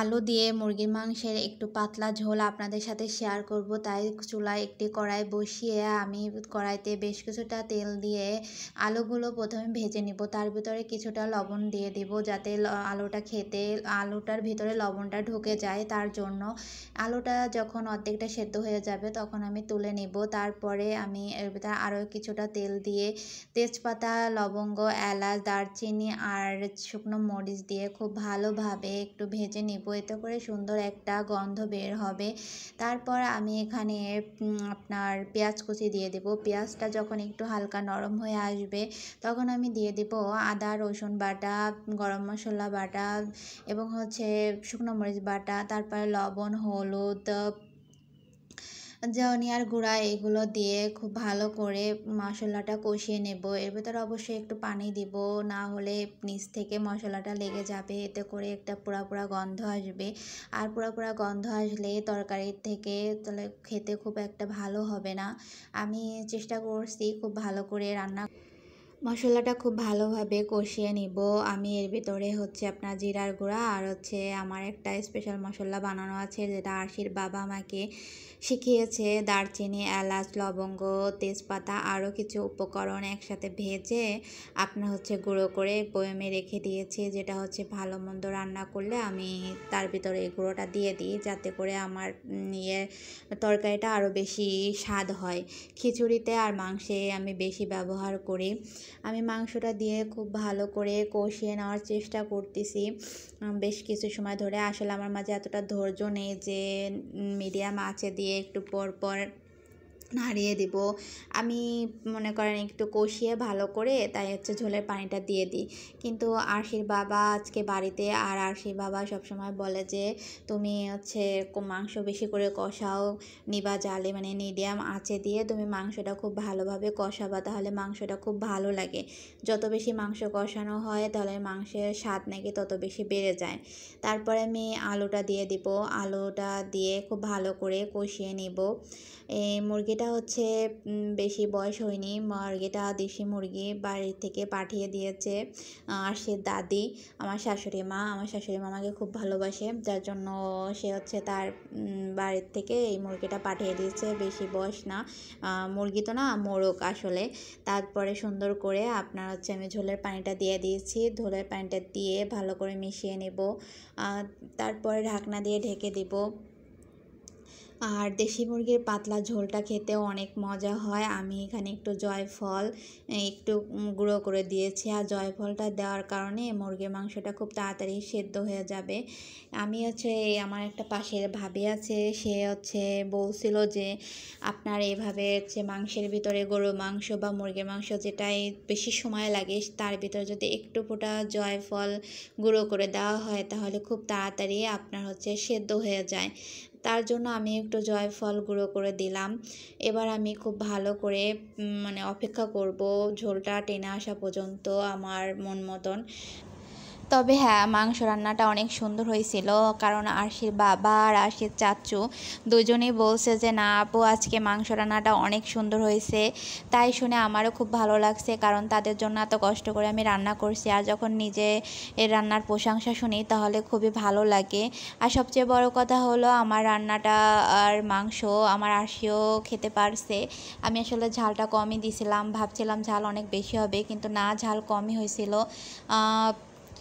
আলু দিয়ে মুরগির মাংসের একটু পাতলা ঝোল আপনাদের সাথে শেয়ার করব। তাই চুলায় একটি কড়াই বসিয়ে আমি কড়াইতে বেশ কিছুটা তেল দিয়ে আলুগুলো প্রথমে ভেজে নিব। তার ভিতরে কিছুটা লবণ দিয়ে দিব যাতে আলুটার ভিতরে লবণটা ঢুকে যায়। তার জন্য আলুটা যখন অর্ধেকটা সেদ্ধ হয়ে যাবে তখন আমি তুলে নিব। তারপরে আমি এর ভিতরে আরও কিছুটা তেল দিয়ে তেজপাতা, লবঙ্গ, এলাচ, দারচিনি আর শুকনো মরিচ দিয়ে খুব ভালোভাবে একটু ভেজে নিব। এতে করে সুন্দর একটা গন্ধ বের হবে। তারপর আমি এখানে আপনার পেঁয়াজ কুচি দিয়ে দেব। পেঁয়াজটা যখন একটু হালকা নরম হয়ে আসবে তখন আমি দিয়ে দেব আদা রসুন বাটা, গরম মশলা বাটা এবং শুকনো মরিচ বাটা, তারপরে লবণ, হলুদ, ধনিয়ার গুঁড়া এগুলো দিয়ে খুব ভালো করে মশলাটা কষিয়ে নেব। এর ভিতরে অবশ্যই একটু পানি দিব, না হলে নিচ থেকে মশলাটা লেগে যাবে। এতে করে একটা পোড়া পোড়া গন্ধ আসবে, আর পোড়া পোড়া গন্ধ আসলে তরকারির থেকে তাহলে খেতে খুব একটা ভালো হবে না। আমি চেষ্টা করছি খুব ভালো করে মশলাটা খুব ভালোভাবে কষিয়ে নিব। আমি এর ভিতরে আপনার জিরার গুঁড়া আর আমার একটা স্পেশাল মশলা বানানো আছে যেটা আরশির বাবা আমাকে শিখিয়েছে। দারচিনি, এলাচ, লবঙ্গ, তেজপাতা আরও কিছু উপকরণ একসাথে ভেজে আপনার গুঁড়ো করে বয়মে রেখে দিয়েছি, যেটা ভালো মন্দ রান্না করলে আমি তার ভিতরে এই গুঁড়োটা দিয়ে দিই যাতে করে আমার তরকারিটা আরও বেশি স্বাদ হয়। খিচুড়িতে আর মাংসে আমি বেশি ব্যবহার করি। আমি মাংসটা দিয়ে খুব ভালো করে কষিয়ে নেওয়ার চেষ্টা করতেছি বেশ কিছু সময় ধরে। আসলে আমার মাঝে এতটা ধৈর্য নেই যে মিডিয়াম আঁচে দিয়ে একটু পর পর নাড়িয়ে দিব। আমি মনে করেন একটু কষিয়ে ভালো করে তাই ঝোলের পানিটা দিয়ে দিই। কিন্তু আরশির বাবা আজকে বাড়িতে, আর আরশির বাবা সবসময় বলে যে তুমি মাংস বেশি করে কষাও, নিবা জালে মানে মিডিয়াম আঁচে দিয়ে তুমি মাংসটা খুব ভালোভাবে কষাবা, তাহলে মাংসটা খুব ভালো লাগে। যত বেশি মাংস কষানো হয় তাহলে মাংসের স্বাদ নাকি তত বেশি বেড়ে যায়। তারপরে আমি আলুটা দিয়ে দিব। আলুটা দিয়ে খুব ভালো করে কষিয়ে নিব। এই মুরগিটা বেশি বয়স হয়নি, মুরগিটা দেশি মুরগি বাড়ি থেকে পাঠিয়ে দিয়েছে আরশির দাদি, আমার শাশুড়ি মা। আমার শাশুড়ি মা আমাকে খুব ভালোবাসে, যার জন্য সে তার বাড়ির থেকে এই মুরগিটা পাঠিয়ে দিয়েছে। বেশি বয়স না, মুরগি তো না, মোরগ আসলে। তারপরে সুন্দর করে আপনার আমি ঝোলের পানিটা দিয়ে দিয়েছি। ঝোলের পানিটা দিয়ে ভালো করে মিশিয়ে নেব। তারপরে ঢাকনা দিয়ে ঢেকে দিব। আর দেশি মুরগির পাতলা ঝোলটা খেতেও অনেক মজা হয়। আমি এখানে একটু জয়ফল একটু গুঁড়ো করে দিয়েছি, আর জয়ফলটা দেওয়ার কারণে মুরগির মাংসটা খুব তাড়াতাড়ি সেদ্ধ হয়ে যাবে। আমি আমার একটা পাশের ভাবি আছে, সে বলছিল যে আপনার এইভাবে মাংসের ভিতরে গরুর মাংস বা মুরগির মাংস যেটাই বেশি সময় লাগে তার ভিতরে যদি একটু ফোঁটা জয়ফল গুঁড়ো করে দেওয়া হয় তাহলে খুব তাড়াতাড়ি আপনার সেদ্ধ হয়ে যায়। তার জন্য আমি একটু জয়ফল গুঁড়ো করে দিলাম। এবার আমি খুব ভালো করে অপেক্ষা করব ঝোলটা টেনে আসা পর্যন্ত আমার মন মতন। তবে হ্যাঁ, মাংস রান্নাটা অনেক সুন্দর হয়েছিল, কারণ আরশির বাবা আর আরশির চাচু দুজনেই বলছে যে না আপু আজকে মাংস রান্নাটা অনেক সুন্দর হয়েছে। তাই শুনে আমারও খুব ভালো লাগছে, কারণ তাদের জন্য এত কষ্ট করে আমি রান্না করছি, আর যখন নিজে এর রান্নার প্রশংসা শুনি তাহলে খুবই ভালো লাগে। আর সবচেয়ে বড় কথা হলো আমার রান্নাটা আর মাংস আমার আরশিও খেতে পারছে। আমি আসলে ঝালটা কমই দিছিলাম, ভাবছিলাম ঝাল অনেক বেশি হবে, কিন্তু না, ঝাল কমই হয়েছিল।